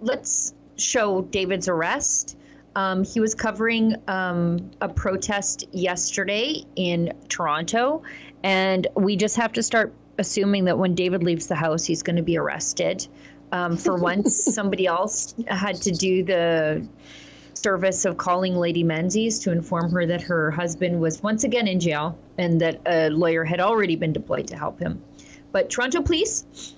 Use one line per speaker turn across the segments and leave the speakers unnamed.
let's show David's arrest. He was covering a protest yesterday in Toronto, and we just have to start assuming that when David leaves the house, he's going to be arrested. For once, somebody else had to do the service of calling Lady Menzies to inform her that her husband was once again in jail and that a lawyer had already been deployed to help him. But Toronto police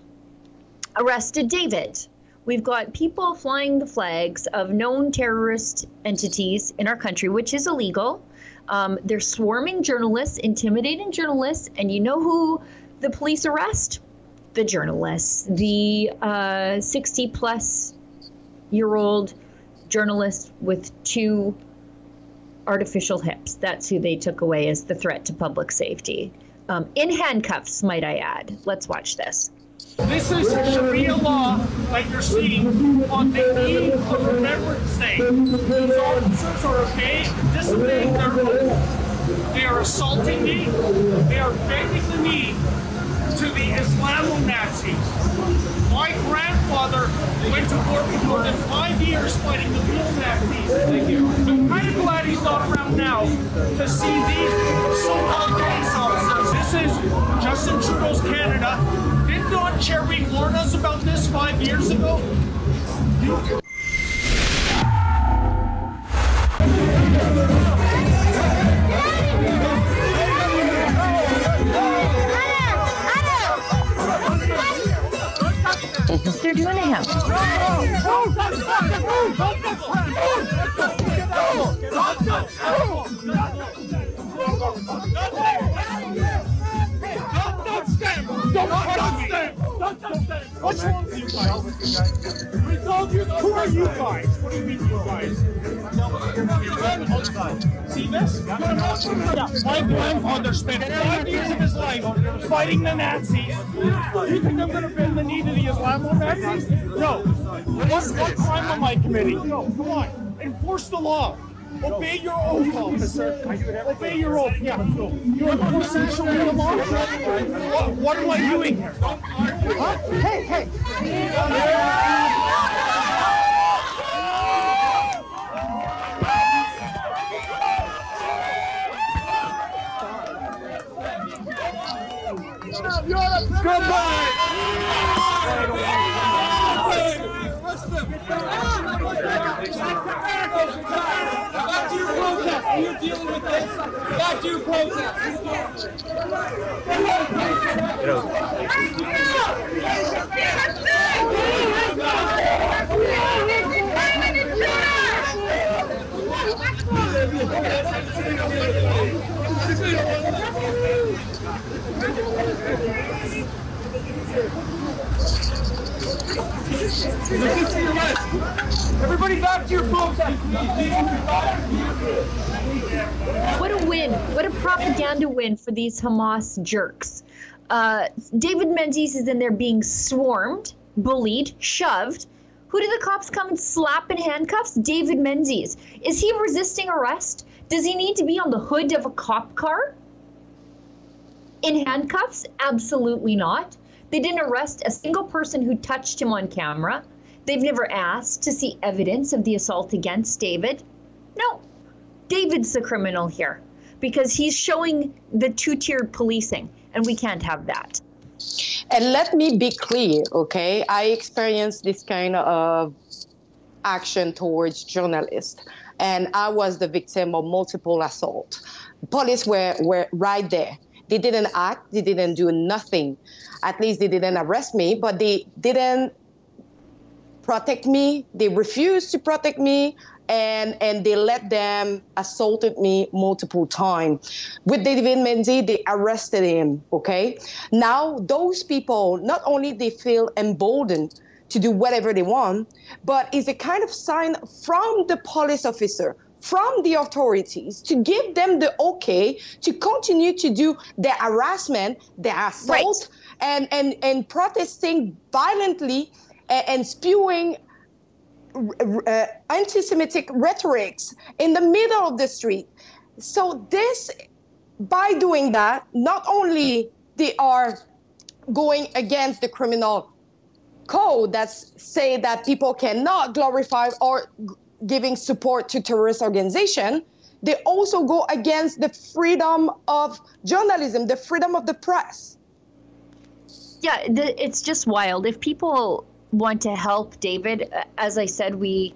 arrested David. We've got people flying the flags of known terrorist entities in our country, which is illegal. They're swarming journalists, intimidating journalists, and you know who the police arrest? The journalists, the 60-plus-year-old journalist with 2 artificial hips. That's who they took away as the threat to public safety. In handcuffs, might I add. Let's watch this.
This is Sharia law, like you're seeing, on the eve of Remembrance Day. These officers are disobeying their oath. They are assaulting me. They are bending the knee to the Islamo-Nazis. My grandfather went to war for more than 5 years fighting the real Nazis. Thank you. I'm kind of glad he's not around now to see these so-called police officers. This is Justin Trudeau's Canada. Did not Cherry warn us about this 5 years ago?
They're doing to him.
What's wrong with you guys? We told you, who are you guys? What do you mean, you guys? See this? My grandfather spent 5 years of his life fighting the Nazis. You think I'm going to bend the knee to the Islamo-Nazis? No. What crime am I committing? No, come on. Enforce the law. Obey your oath, officer. Obey your oath. Yeah. You're enforcing Sharia law? What am I doing here? Huh? Hey. Goodbye. Back to your protest. You're dealing with this. Back to your protest. Everybody back to your protest.
What a win. What a propaganda win for these Hamas jerks. David Menzies is in there being swarmed, bullied, shoved. Who did the cops come and slap in handcuffs? David Menzies. Is he resisting arrest? Does he need to be on the hood of a cop car? In handcuffs? Absolutely not. They didn't arrest a single person who touched him on camera. They've never asked to see evidence of the assault against David. No, David's the criminal here because he's showing the 2-tiered policing, and we can't have that.
And let me be clear, okay? I experienced this kind of action towards journalists, and I was the victim of multiple assault. Police were right there. They didn't act, they didn't do nothing. At least they didn't arrest me, but they didn't protect me. They refused to protect me, and they let them assaulted me multiple times. With David Menzies, they arrested him, okay? Now, those people, not only they feel emboldened to do whatever they want, but it's a kind of sign from the police officer, from the authorities, to give them the okay to continue to do their harassment, their assault, right, and protesting violently and spewing anti-Semitic rhetorics in the middle of the street. So this, by doing that, not only they are going against the criminal code that say that people cannot glorify or giving support to terrorist organization, they also go against the freedom of journalism, the freedom of the press.
Yeah, it's just wild. If people want to help David, as I said, the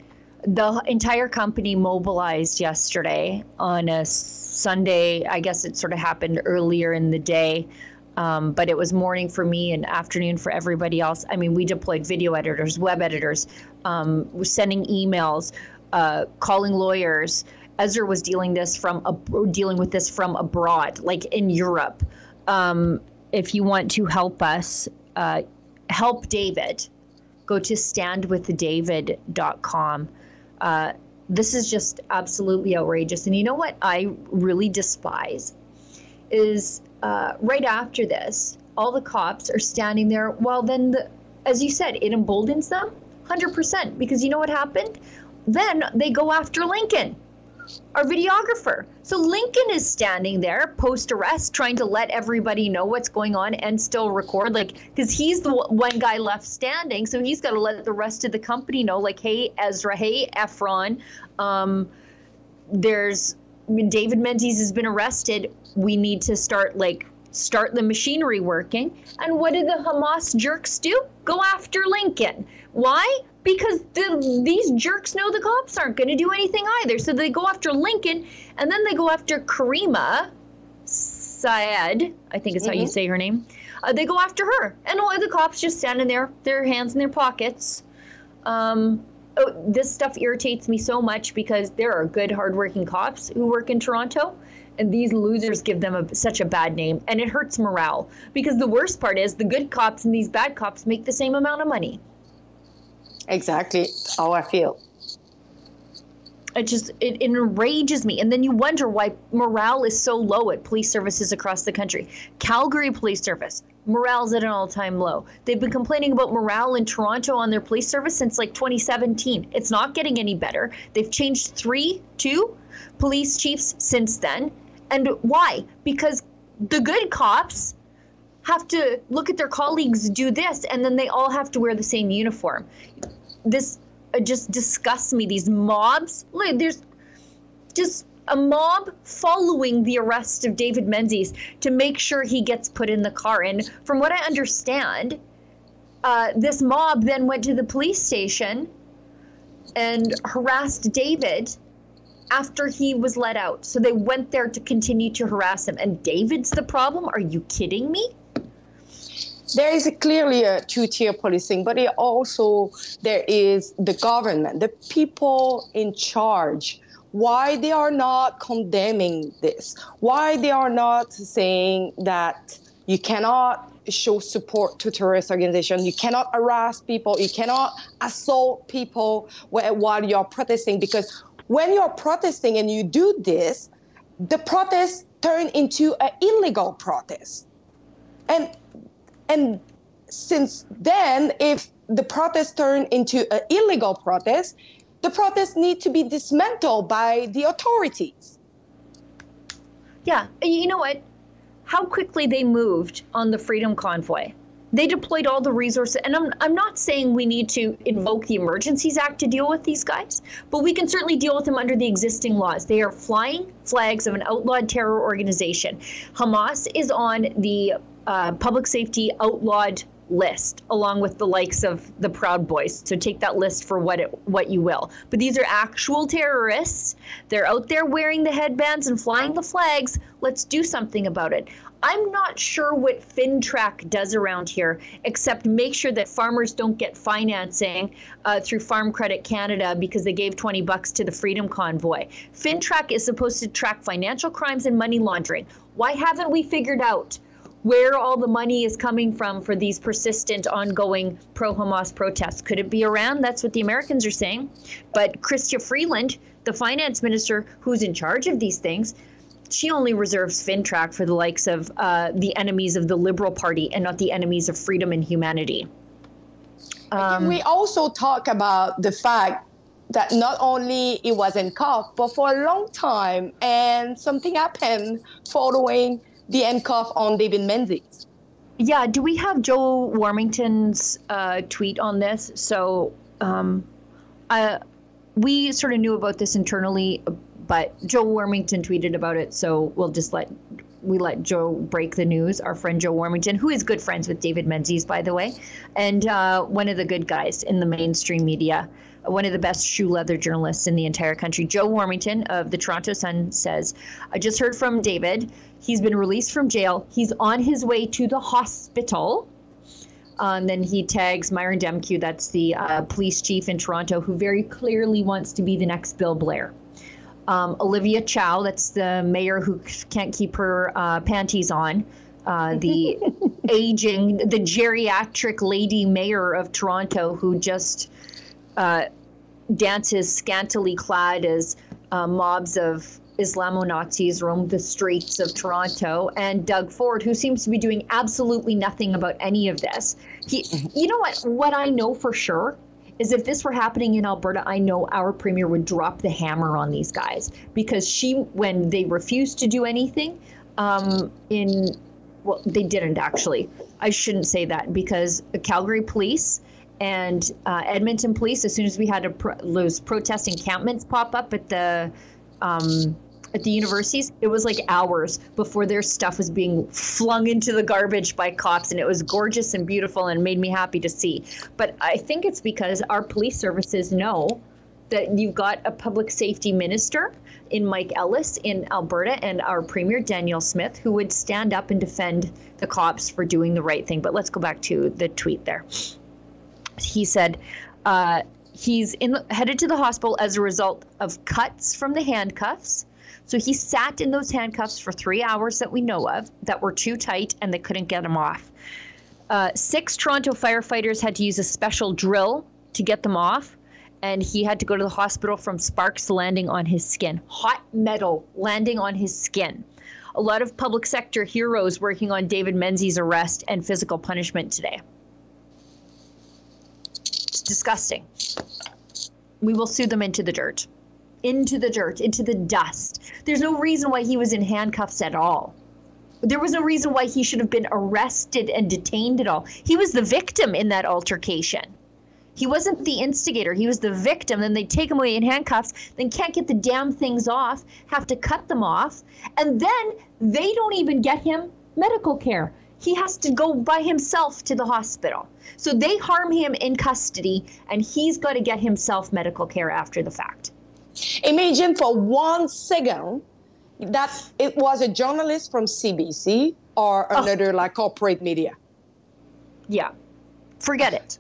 entire company mobilized yesterday on a Sunday. I guess it sort of happened earlier in the day, but it was morning for me and afternoon for everybody else. I mean, we deployed video editors, web editors, sending emails, calling lawyers. Ezra was dealing with this from abroad, like in Europe. If you want to help us, help David, go to standwithdavid.com. This is just absolutely outrageous. And you know what I really despise is right after this, all the cops are standing there. Well, then, as you said, it emboldens them 100%, because you know what happened? Then they go after Lincoln, our videographer. So Lincoln is standing there post-arrest trying to let everybody know what's going on and still record, like, because he's the one guy left standing, so he's got to let the rest of the company know, like, hey, Ezra, hey, Efron, David Menzies has been arrested. We need to start the machinery working. And what did the Hamas jerks do? Go after Lincoln. Why? Because these jerks know the cops aren't going to do anything either. So they go after Lincoln, and then they go after Karima Syed, I think is how you say her name. They go after her. And all the cops just standing there, their hands in their pockets. This stuff irritates me so much because there are good, hardworking cops who work in Toronto, and these losers give them such a bad name, and it hurts morale. Because the worst part is the good cops and these bad cops make the same amount of money.
Exactly how I feel.
It enrages me. And then you wonder why morale is so low at police services across the country. Calgary Police Service, morale's at an all-time low. They've been complaining about morale in Toronto on their police service since like 2017. It's not getting any better. They've changed two police chiefs since then. And why? Because the good cops have to look at their colleagues do this, and then they all have to wear the same uniform. This just disgusts me. These mobs, look, there's just a mob following the arrest of David Menzies to make sure he gets put in the car. And from what I understand, this mob then went to the police station and harassed David after he was let out. So they went there to continue to harass him. And David's the problem? Are you kidding me?
There is clearly a two-tier policing, but there is the government, the people in charge. Why they are not condemning this? Why they are not saying that you cannot show support to terrorist organizations, you cannot harass people, you cannot assault people while you're protesting? Because when you're protesting and you do this, the protest turn into an illegal protest. And since then, if the protest turn into an illegal protest, the protests need to be dismantled by the authorities.
Yeah, you know what? How quickly they moved on the Freedom Convoy. They deployed all the resources, and I'm not saying we need to invoke the Emergencies Act to deal with these guys, but we can certainly deal with them under the existing laws. They are flying flags of an outlawed terror organization. Hamas is on the public safety outlawed list, along with the likes of the Proud Boys. So take that list for what you will. But these are actual terrorists. They're out there wearing the headbands and flying the flags. Let's do something about it. I'm not sure what FinTrack does around here, except make sure that farmers don't get financing through Farm Credit Canada because they gave $20 to the Freedom Convoy. FinTrack is supposed to track financial crimes and money laundering. Why haven't we figured out where all the money is coming from for these persistent, ongoing pro-Hamas protests? Could it be Iran? That's what the Americans are saying. But Chrystia Freeland, the finance minister who's in charge of these things, she only reserves FinTrack for the likes of the enemies of the Liberal Party and not the enemies of freedom and humanity.
We also talk about the fact that not only it was handcuffed, but for a long time, and something happened following the handcuff on David Menzies.
Yeah, do we have Joe Warmington's tweet on this? So we sort of knew about this internally, but Joe Warmington tweeted about it, so we'll just let Joe break the news. Our friend Joe Warmington, who is good friends with David Menzies, by the way, and one of the good guys in the mainstream media, one of the best shoe leather journalists in the entire country. Joe Warmington of the Toronto Sun says, I just heard from David. He's been released from jail. He's on his way to the hospital. And then he tags Myron Demkew, that's the police chief in Toronto, who very clearly wants to be the next Bill Blair. Olivia Chow, that's the mayor who can't keep her panties on. The the geriatric lady mayor of Toronto who just dances scantily clad as mobs of Islamo-Nazis roam the streets of Toronto, and Doug Ford, who seems to be doing absolutely nothing about any of this. You know what I know for sure is if this were happening in Alberta, I know our premier would drop the hammer on these guys, because when they refused to do anything, well, they didn't actually. I shouldn't say that, because the Calgary police and Edmonton police, as soon as we had those protest encampments pop up at the universities, it was like hours before their stuff was being flung into the garbage by cops, and it was gorgeous and beautiful and made me happy to see. But I think it's because our police services know that you've got a public safety minister in Mike Ellis in Alberta and our premier Danielle Smith, who would stand up and defend the cops for doing the right thing. But let's go back to the tweet there. He said he's headed to the hospital as a result of cuts from the handcuffs. So he sat in those handcuffs for 3 hours that we know of that were too tight, and they couldn't get him off. 6 Toronto firefighters had to use a special drill to get them off, and he had to go to the hospital from sparks landing on his skin. Hot metal landing on his skin. A lot of public sector heroes working on David Menzies' arrest and physical punishment today. It's disgusting. We will sue them into the dirt. Into the dust. There's no reason why he was in handcuffs at all. There was no reason why he should have been arrested and detained at all. He was the victim in that altercation. He wasn't the instigator. He was the victim. Then they take him away in handcuffs, then can't get the damn things off, have to cut them off, and then they don't even get him medical care. He has to go by himself to the hospital. So they harm him in custody, and he's got to get himself medical care after the fact.
Imagine for 1 second that it was a journalist from CBC or another like corporate media.
Yeah, forget it.